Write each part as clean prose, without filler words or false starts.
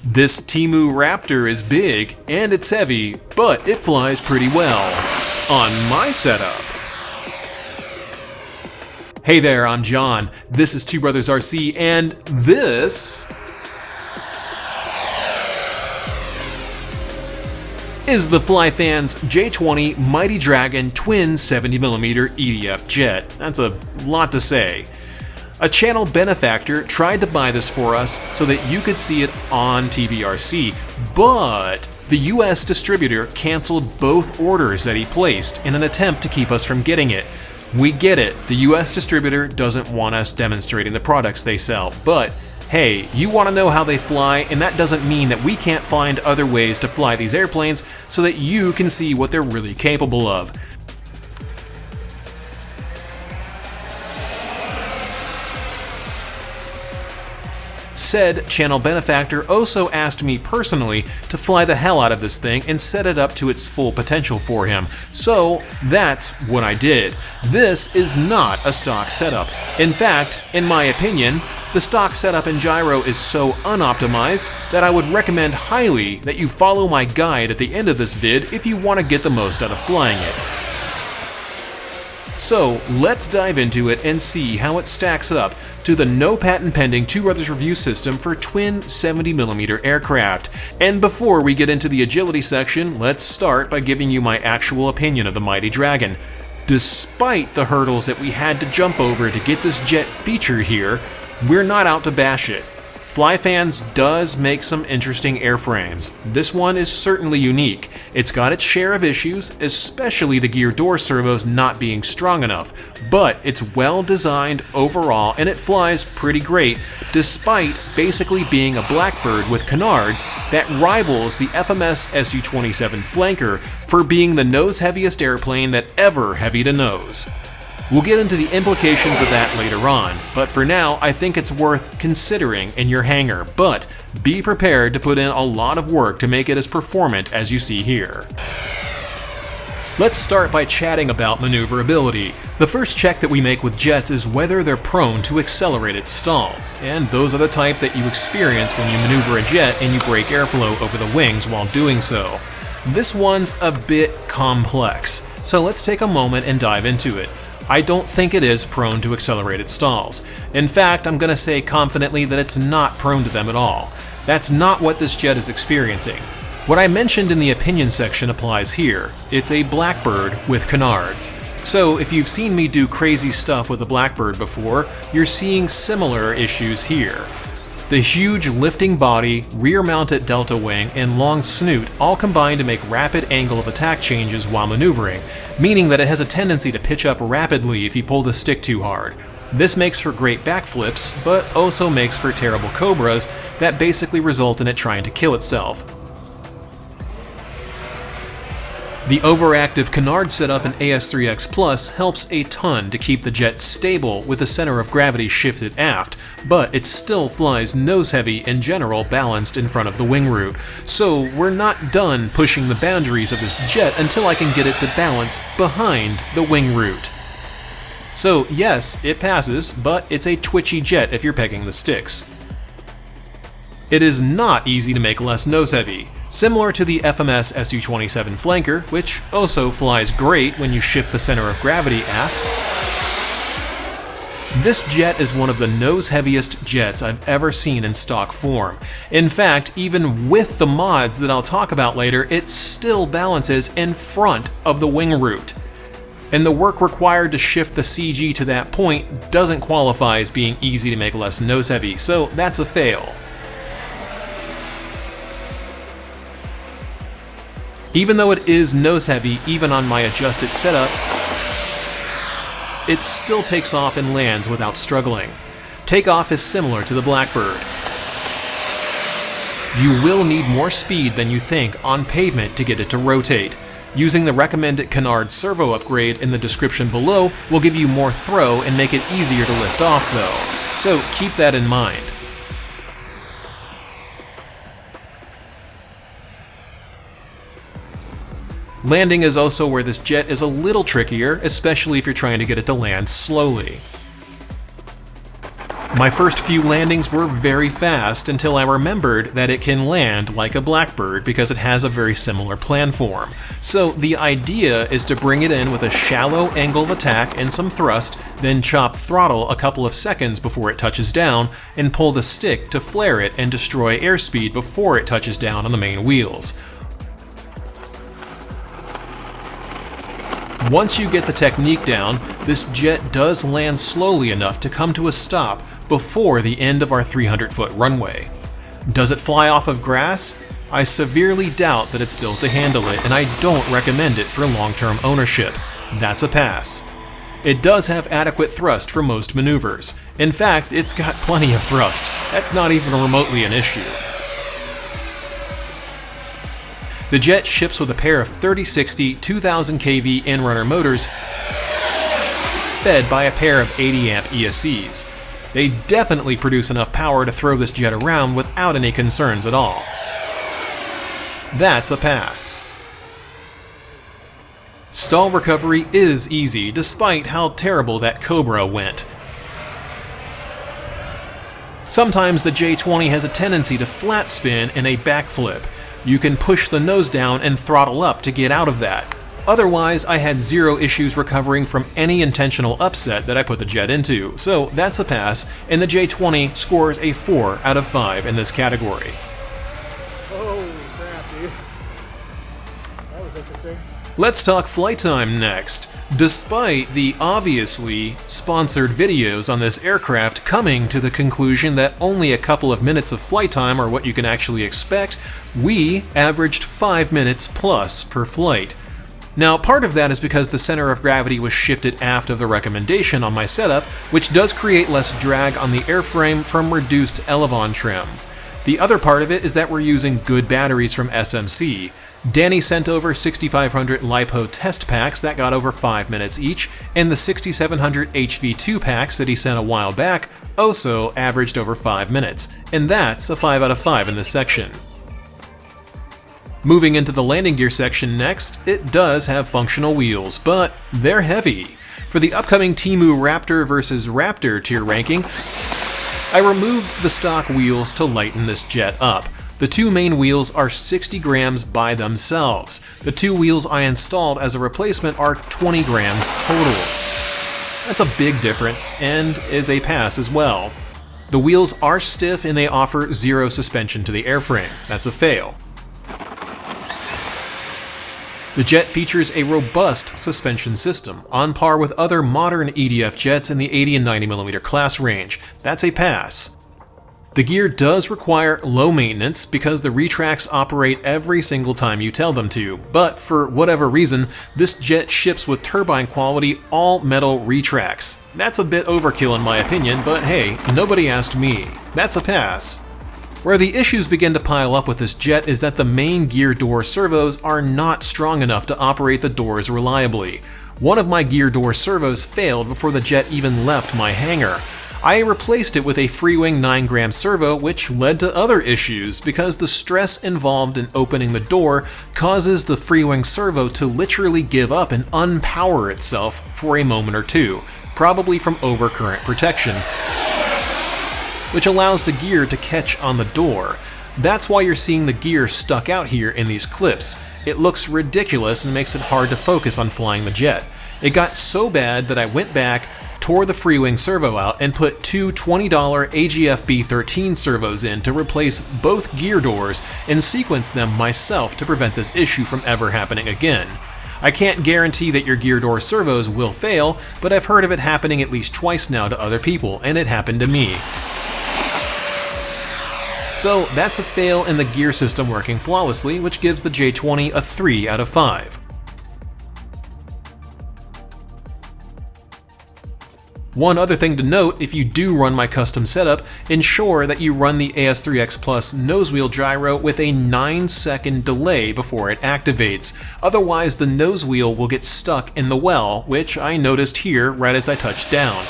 This Temu Raptor is big and it's heavy, but it flies pretty well on my setup. Hey there, I'm John. This is Two Brothers RC, and this is the Flyfans J-20 Mighty Dragon twin 70mm EDF jet. That's a lot to say. A channel benefactor tried to buy this for us so that you could see it on TBRC, but the US distributor canceled both orders that he placed in an attempt to keep us from getting it. We get it, the US distributor doesn't want us demonstrating the products they sell, but hey, you want to know how they fly, and that doesn't mean that we can't find other ways to fly these airplanes so that you can see what they're really capable of. Said channel benefactor also asked me personally to fly the hell out of this thing and set it up to its full potential for him. So that's what I did. This is not a stock setup. In fact, in my opinion, the stock setup in Gyro is so unoptimized that I would recommend highly that you follow my guide at the end of this vid if you want to get the most out of flying it. So let's dive into it and see how it stacks up to the no patent pending Two Brothers review system for twin 70mm aircraft. And before we get into the agility section, let's start by giving you my actual opinion of the Mighty Dragon. Despite the hurdles that we had to jump over to get this jet featured here, we're not out to bash it. Flyfans does make some interesting airframes. This one is certainly unique. It's got its share of issues, especially the gear door servos not being strong enough, but it's well designed overall and it flies pretty great, despite basically being a Blackbird with canards that rivals the FMS Su-27 Flanker for being the nose heaviest airplane that ever heavied a nose. We'll get into the implications of that later on, but for now I think it's worth considering in your hangar, but be prepared to put in a lot of work to make it as performant as you see here. Let's start by chatting about maneuverability. The first check that we make with jets is whether they're prone to accelerated stalls, and those are the type that you experience when you maneuver a jet and you break airflow over the wings while doing so. This one's a bit complex, so let's take a moment and dive into it. I don't think it is prone to accelerated stalls. In fact, I'm going to say confidently that it's not prone to them at all. That's not what this jet is experiencing. What I mentioned in the opinion section applies here. It's a Blackbird with canards. So if you've seen me do crazy stuff with a Blackbird before, you're seeing similar issues here. The huge lifting body, rear-mounted delta wing, and long snoot all combine to make rapid angle of attack changes while maneuvering, meaning that it has a tendency to pitch up rapidly if you pull the stick too hard. This makes for great backflips, but also makes for terrible cobras that basically result in it trying to kill itself. The overactive canard setup in AS3X Plus helps a ton to keep the jet stable with the center of gravity shifted aft, but it still flies nose heavy in general balanced in front of the wing root. So we're not done pushing the boundaries of this jet until I can get it to balance behind the wing root. So yes, it passes, but it's a twitchy jet if you're pegging the sticks. It is not easy to make less nose heavy. Similar to the FMS Su-27 Flanker, which also flies great when you shift the center of gravity aft, this jet is one of the nose heaviest jets I've ever seen in stock form. In fact, even with the mods that I'll talk about later, it still balances in front of the wing root. And the work required to shift the CG to that point doesn't qualify as being easy to make less nose heavy, so that's a fail. Even though it is nose heavy, even on my adjusted setup, it still takes off and lands without struggling. Takeoff is similar to the Blackbird. You will need more speed than you think on pavement to get it to rotate. Using the recommended canard servo upgrade in the description below will give you more throw and make it easier to lift off though, so keep that in mind. Landing is also where this jet is a little trickier, especially if you're trying to get it to land slowly. My first few landings were very fast until I remembered that it can land like a Blackbird because it has a very similar planform. So the idea is to bring it in with a shallow angle of attack and some thrust, then chop throttle a couple of seconds before it touches down, and pull the stick to flare it and destroy airspeed before it touches down on the main wheels. Once you get the technique down, this jet does land slowly enough to come to a stop before the end of our 300-foot runway. Does it fly off of grass? I severely doubt that it's built to handle it, and I don't recommend it for long-term ownership. That's a pass. It does have adequate thrust for most maneuvers. In fact, it's got plenty of thrust. That's not even remotely an issue. The jet ships with a pair of 3060 2000 kV in-runner motors fed by a pair of 80 amp ESCs. They definitely produce enough power to throw this jet around without any concerns at all. That's a pass. Stall recovery is easy, despite how terrible that Cobra went. Sometimes the J-20 has a tendency to flat spin in a backflip. You can push the nose down and throttle up to get out of that. Otherwise, I had zero issues recovering from any intentional upset that I put the jet into, so that's a pass, and the J-20 scores a 4 out of 5 in this category. Holy crap, dude. That was interesting. Let's talk flight time next. Despite the obviously sponsored videos on this aircraft coming to the conclusion that only a couple of minutes of flight time are what you can actually expect, we averaged 5 minutes plus per flight. Now, part of that is because the center of gravity was shifted aft of the recommendation on my setup, which does create less drag on the airframe from reduced aileron trim. The other part of it is that we're using good batteries from SMC. Danny sent over 6500 LiPo test packs that got over 5 minutes each, and the 6700 HV2 packs that he sent a while back also averaged over 5 minutes, and that's a 5 out of 5 in this section. Moving into the landing gear section next, it does have functional wheels, but they're heavy. For the upcoming Temu Raptor vs. Raptor tier ranking, I removed the stock wheels to lighten this jet up. The two main wheels are 60 grams by themselves. The two wheels I installed as a replacement are 20 grams total. That's a big difference, and is a pass as well. The wheels are stiff and they offer zero suspension to the airframe. That's a fail. The jet features a robust suspension system, on par with other modern EDF jets in the 80 and 90mm class range. That's a pass. The gear does require low maintenance because the retracts operate every single time you tell them to, but for whatever reason, this jet ships with turbine quality all metal retracts. That's a bit overkill in my opinion, but hey, nobody asked me. That's a pass. Where the issues begin to pile up with this jet is that the main gear door servos are not strong enough to operate the doors reliably. One of my gear door servos failed before the jet even left my hangar. I replaced it with a Freewing 9-gram servo, which led to other issues because the stress involved in opening the door causes the Freewing servo to literally give up and unpower itself for a moment or two, probably from overcurrent protection, which allows the gear to catch on the door. That's why you're seeing the gear stuck out here in these clips. It looks ridiculous and makes it hard to focus on flying the jet. It got so bad that I went back, tore the Freewing servo out, and put two $20 AGF B13 servos in to replace both gear doors and sequence them myself to prevent this issue from ever happening again. I can't guarantee that your gear door servos will fail, but I've heard of it happening at least twice now to other people, and it happened to me. So that's a fail in the gear system working flawlessly, which gives the J-20 a 3 out of 5. One other thing to note, if you do run my custom setup, ensure that you run the AS3X Plus nosewheel gyro with a 9-second delay before it activates. Otherwise, the nosewheel will get stuck in the well, which I noticed here right as I touched down.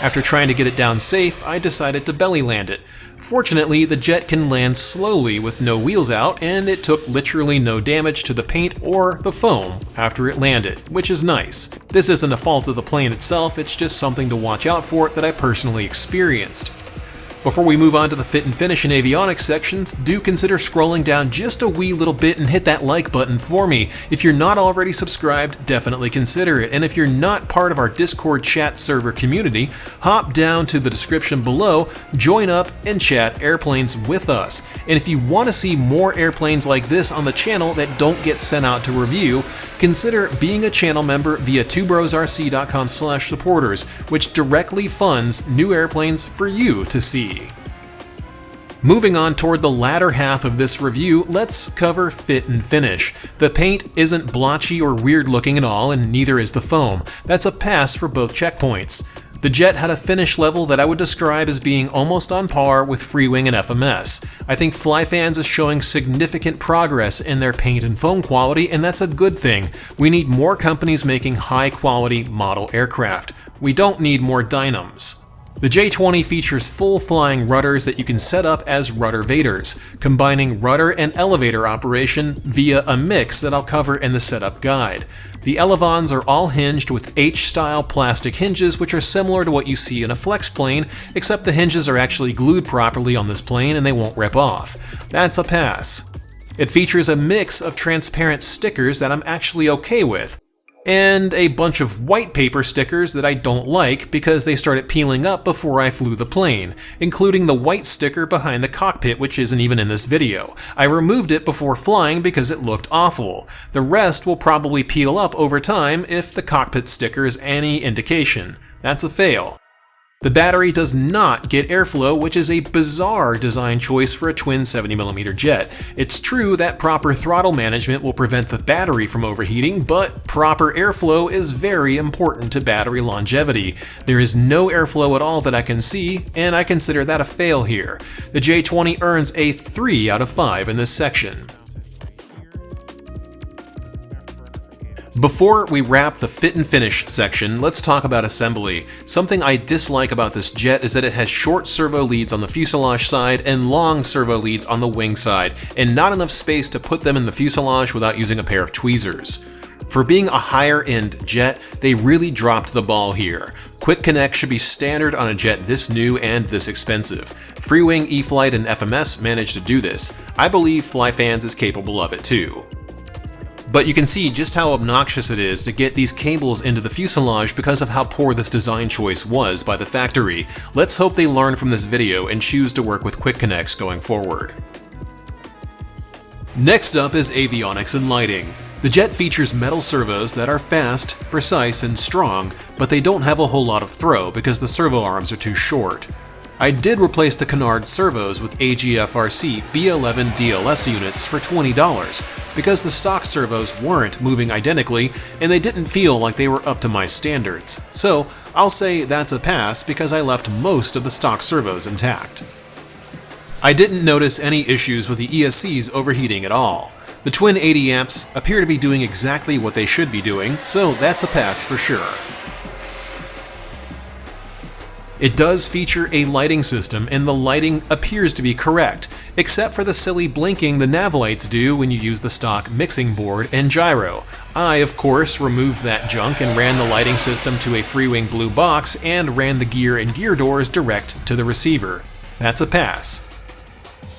After trying to get it down safe, I decided to belly land it. Fortunately, the jet can land slowly with no wheels out, and it took literally no damage to the paint or the foam after it landed, which is nice. This isn't a fault of the plane itself, it's just something to watch out for that I personally experienced. Before we move on to the fit and finish and avionics sections, do consider scrolling down just a wee little bit and hit that like button for me. If you're not already subscribed, definitely consider it. And if you're not part of our Discord chat server community, hop down to the description below, join up, and chat airplanes with us. And if you want to see more airplanes like this on the channel that don't get sent out to review, consider being a channel member via twobrosrc.com/supporters, which directly funds new airplanes for you to see. Moving on toward the latter half of this review, let's cover fit and finish. The paint isn't blotchy or weird looking at all, and neither is the foam. That's a pass for both checkpoints. The jet had a finish level that I would describe as being almost on par with Freewing and FMS. I think Flyfans is showing significant progress in their paint and foam quality, and that's a good thing. We need more companies making high-quality model aircraft. We don't need more dynams. The J-20 features full flying rudders that you can set up as rudder vaders, combining rudder and elevator operation via a mix that I'll cover in the setup guide. The elevons are all hinged with H-style plastic hinges, which are similar to what you see in a flex plane, except the hinges are actually glued properly on this plane and they won't rip off. That's a pass. It features a mix of transparent stickers that I'm actually okay with, and a bunch of white paper stickers that I don't like because they started peeling up before I flew the plane, including the white sticker behind the cockpit, which isn't even in this video. I removed it before flying because it looked awful. The rest will probably peel up over time if the cockpit sticker is any indication. That's a fail. The battery does not get airflow, which is a bizarre design choice for a twin 70mm jet. It's true that proper throttle management will prevent the battery from overheating, but proper airflow is very important to battery longevity. There is no airflow at all that I can see, and I consider that a fail here. The J-20 earns a 3 out of 5 in this section. Before we wrap the fit and finish section, let's talk about assembly. Something I dislike about this jet is that it has short servo leads on the fuselage side and long servo leads on the wing side, and not enough space to put them in the fuselage without using a pair of tweezers. For being a higher end jet, they really dropped the ball here. Quick connect should be standard on a jet this new and this expensive. Freewing, E-flite, and FMS managed to do this. I believe Flyfans is capable of it too. But you can see just how obnoxious it is to get these cables into the fuselage because of how poor this design choice was by the factory. Let's hope they learn from this video and choose to work with quick connects going forward. Next up is Avionics and Lighting. The jet features metal servos that are fast, precise, and strong, but they don't have a whole lot of throw because the servo arms are too short. I did replace the canard servos with AGFRC B11 DLS units for $20 because the stock servos weren't moving identically and they didn't feel like they were up to my standards. So I'll say that's a pass because I left most of the stock servos intact. I didn't notice any issues with the ESCs overheating at all. The twin 80 amps appear to be doing exactly what they should be doing, so that's a pass for sure. It does feature a lighting system, and the lighting appears to be correct, except for the silly blinking the nav lights do when you use the stock mixing board and gyro. I, of course, removed that junk and ran the lighting system to a Freewing blue box and ran the gear and gear doors direct to the receiver. That's a pass.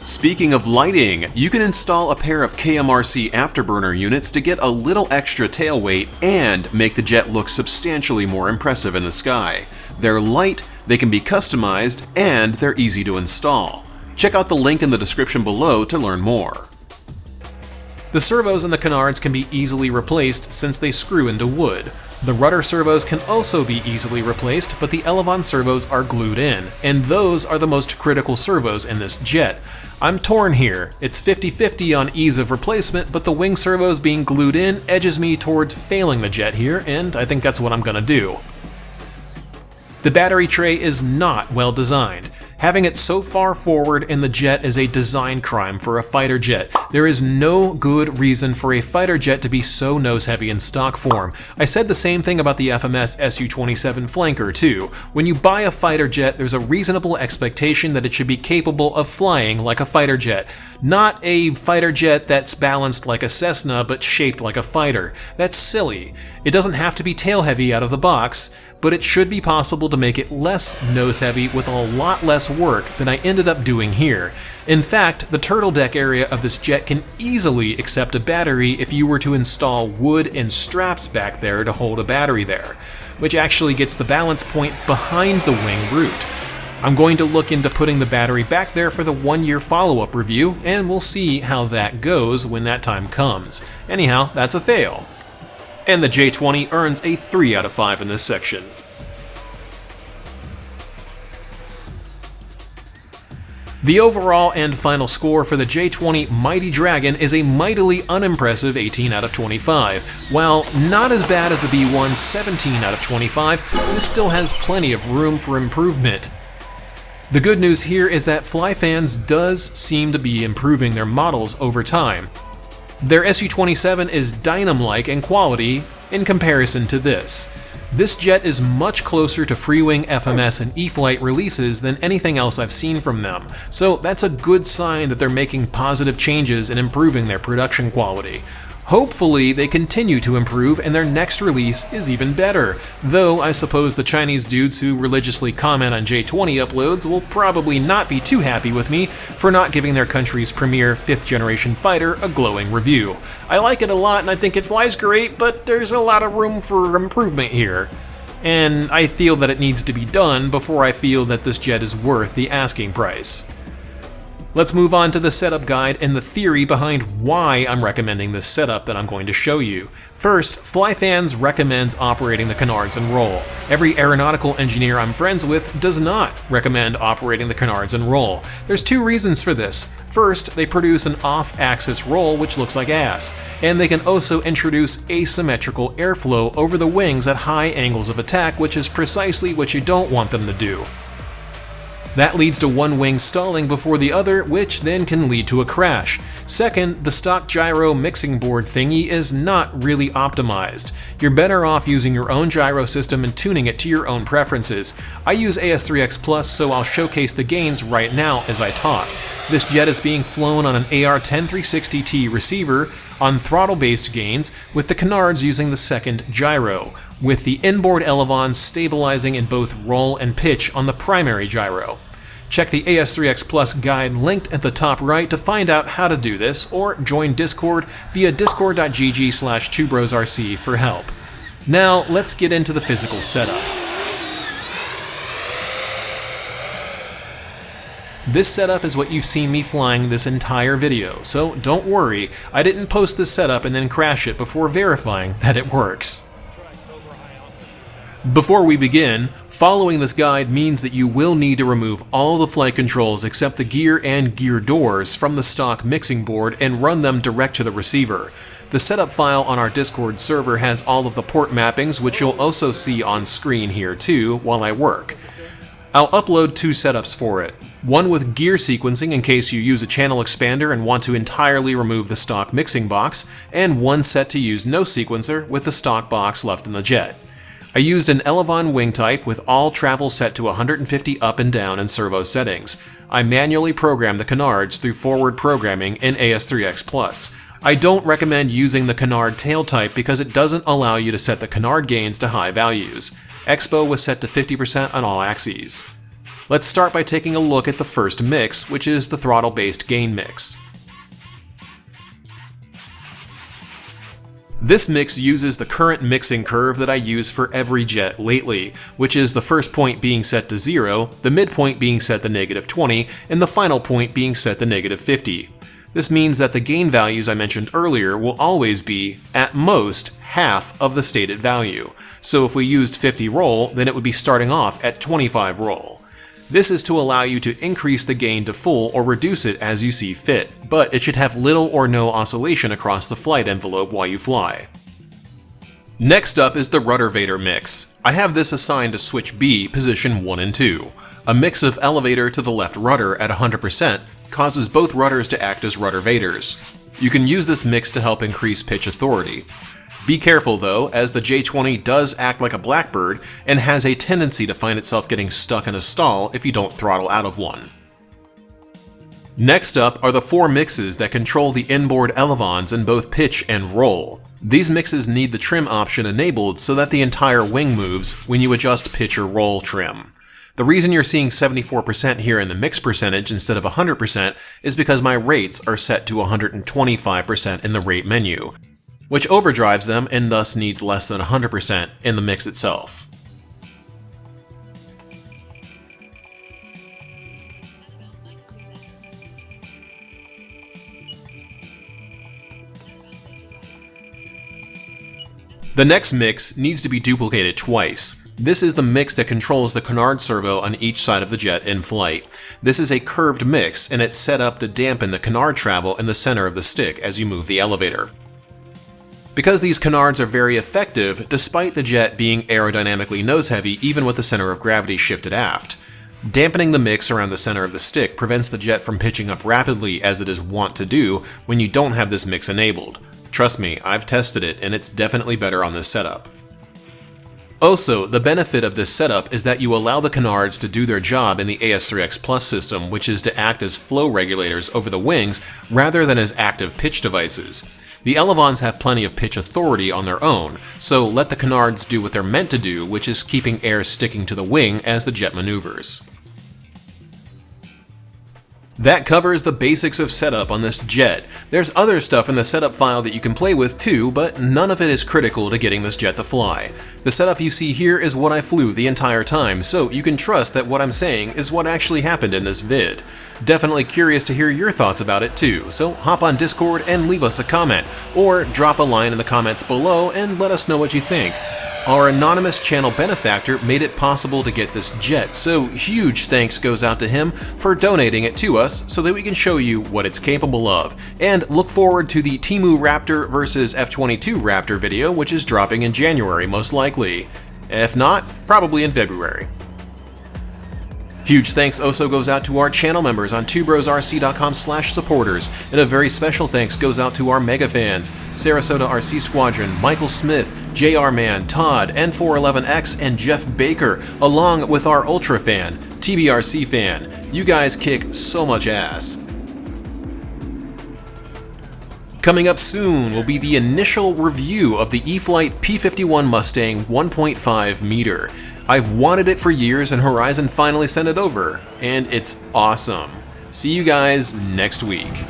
Speaking of lighting, you can install a pair of KMRC afterburner units to get a little extra tail weight and make the jet look substantially more impressive in the sky. They're light, they can be customized, and they're easy to install. Check out the link in the description below to learn more. The servos and the canards can be easily replaced since they screw into wood. The rudder servos can also be easily replaced, but the elevon servos are glued in, and those are the most critical servos in this jet. I'm torn here. It's 50-50 on ease of replacement, but the wing servos being glued in edges me towards failing the jet here, and I think that's what I'm gonna do. The battery tray is not well designed. Having it so far forward in the jet is a design crime for a fighter jet. There is no good reason for a fighter jet to be so nose-heavy in stock form. I said the same thing about the FMS Su-27 Flanker too. When you buy a fighter jet, there's a reasonable expectation that it should be capable of flying like a fighter jet. Not a fighter jet that's balanced like a Cessna but shaped like a fighter. That's silly. It doesn't have to be tail-heavy out of the box, but it should be possible to make it less nose-heavy with a lot less work than I ended up doing here. In fact, the turtle deck area of this jet can easily accept a battery if you were to install wood and straps back there to hold a battery there, which actually gets the balance point behind the wing root. I'm going to look into putting the battery back there for the 1-year follow-up review, and we'll see how that goes when that time comes. Anyhow, that's a fail. And the J-20 earns a 3 out of 5 in this section. The overall and final score for the J-20 Mighty Dragon is a mightily unimpressive 18 out of 25. While not as bad as the B-1's 17 out of 25, this still has plenty of room for improvement. The good news here is that Flyfans does seem to be improving their models over time. Their Su-27 is Dynam-like in quality in comparison to this. This jet is much closer to Freewing, FMS, and E-flite releases than anything else I've seen from them, so that's a good sign that they're making positive changes and improving their production quality. Hopefully they continue to improve and their next release is even better, though I suppose the Chinese dudes who religiously comment on J-20 uploads will probably not be too happy with me for not giving their country's premier 5th generation fighter a glowing review. I like it a lot and I think it flies great, but there's a lot of room for improvement here. And I feel that it needs to be done before I feel that this jet is worth the asking price. Let's move on to the setup guide and the theory behind why I'm recommending this setup that I'm going to show you. First, Flyfans recommends operating the canards and roll. Every aeronautical engineer I'm friends with does not recommend operating the canards and roll. There's 2 reasons for this. First, they produce an off-axis roll which looks like ass, and they can also introduce asymmetrical airflow over the wings at high angles of attack, which is precisely what you don't want them to do. That leads to one wing stalling before the other, which then can lead to a crash. Second, the stock gyro mixing board thingy is not really optimized. You're better off using your own gyro system and tuning it to your own preferences. I use AS3X Plus, so I'll showcase the gains right now as I talk. This jet is being flown on an AR-10360T receiver on throttle-based gains, with the canards using the second gyro, with the inboard elevons stabilizing in both roll and pitch on the primary gyro. Check the AS3X Plus guide linked at the top right to find out how to do this, or join Discord via discord.gg/2brosrc for help. Now let's get into the physical setup. This setup is what you've seen me flying this entire video, so don't worry, I didn't post this setup and then crash it before verifying that it works. Before we begin, following this guide means that you will need to remove all the flight controls except the gear and gear doors from the stock mixing board and run them direct to the receiver. The setup file on our Discord server has all of the port mappings, which you'll also see on screen here too while I work. I'll upload 2 setups for it. One with gear sequencing in case you use a channel expander and want to entirely remove the stock mixing box, and one set to use no sequencer with the stock box left in the jet. I used an elevon wing type with all travel set to 150 up and down in servo settings. I manually programmed the canards through forward programming in AS3X Plus. I don't recommend using the canard tail type because it doesn't allow you to set the canard gains to high values. Expo was set to 50% on all axes. Let's start by taking a look at the first mix, which is the throttle-based gain mix. This mix uses the current mixing curve that I use for every jet lately, which is the first point being set to 0, the midpoint being set to -20, and the final point being set to -50. This means that the gain values I mentioned earlier will always be, at most, half of the stated value. So if we used 50 roll, then it would be starting off at 25 roll. This is to allow you to increase the gain to full or reduce it as you see fit, but it should have little or no oscillation across the flight envelope while you fly. Next up is the rudder vader mix. I have this assigned to switch B, position 1 and 2. A mix of elevator to the left rudder at 100% causes both rudders to act as rudder vaders. You can use this mix to help increase pitch authority. Be careful though, as the J-20 does act like a blackbird and has a tendency to find itself getting stuck in a stall if you don't throttle out of one. Next up are the 4 mixes that control the inboard elevons in both pitch and roll. These mixes need the trim option enabled so that the entire wing moves when you adjust pitch or roll trim. The reason you're seeing 74% here in the mix percentage instead of 100% is because my rates are set to 125% in the rate menu, which overdrives them and thus needs less than 100% in the mix itself. The next mix needs to be duplicated twice. This is the mix that controls the canard servo on each side of the jet in flight. This is a curved mix and it's set up to dampen the canard travel in the center of the stick as you move the elevator. Because these canards are very effective, despite the jet being aerodynamically nose-heavy even with the center of gravity shifted aft. Dampening the mix around the center of the stick prevents the jet from pitching up rapidly as it is wont to do when you don't have this mix enabled. Trust me, I've tested it and it's definitely better on this setup. Also, the benefit of this setup is that you allow the canards to do their job in the AS3X Plus system, which is to act as flow regulators over the wings rather than as active pitch devices. The elevons have plenty of pitch authority on their own, so let the canards do what they're meant to do, which is keeping air sticking to the wing as the jet maneuvers. That covers the basics of setup on this jet. There's other stuff in the setup file that you can play with too, but none of it is critical to getting this jet to fly. The setup you see here is what I flew the entire time, so you can trust that what I'm saying is what actually happened in this vid. Definitely curious to hear your thoughts about it too, so hop on Discord and leave us a comment, or drop a line in the comments below and let us know what you think. Our anonymous channel benefactor made it possible to get this jet, so huge thanks goes out to him for donating it to us so that we can show you what it's capable of. And look forward to the Temu Raptor versus F-22 Raptor video, which is dropping in January most likely. If not, probably in February. Huge thanks also goes out to our channel members on twobrosrc.com/supporters, and a very special thanks goes out to our mega fans, Sarasota RC Squadron, Michael Smith, JR Man, Todd, N411X, and Jeff Baker, along with our Ultra fan, TBRC fan. You guys kick so much ass. Coming up soon will be the initial review of the E-flite P-51 Mustang 1.5 meter. I've wanted it for years and Horizon finally sent it over, and it's awesome. See you guys next week.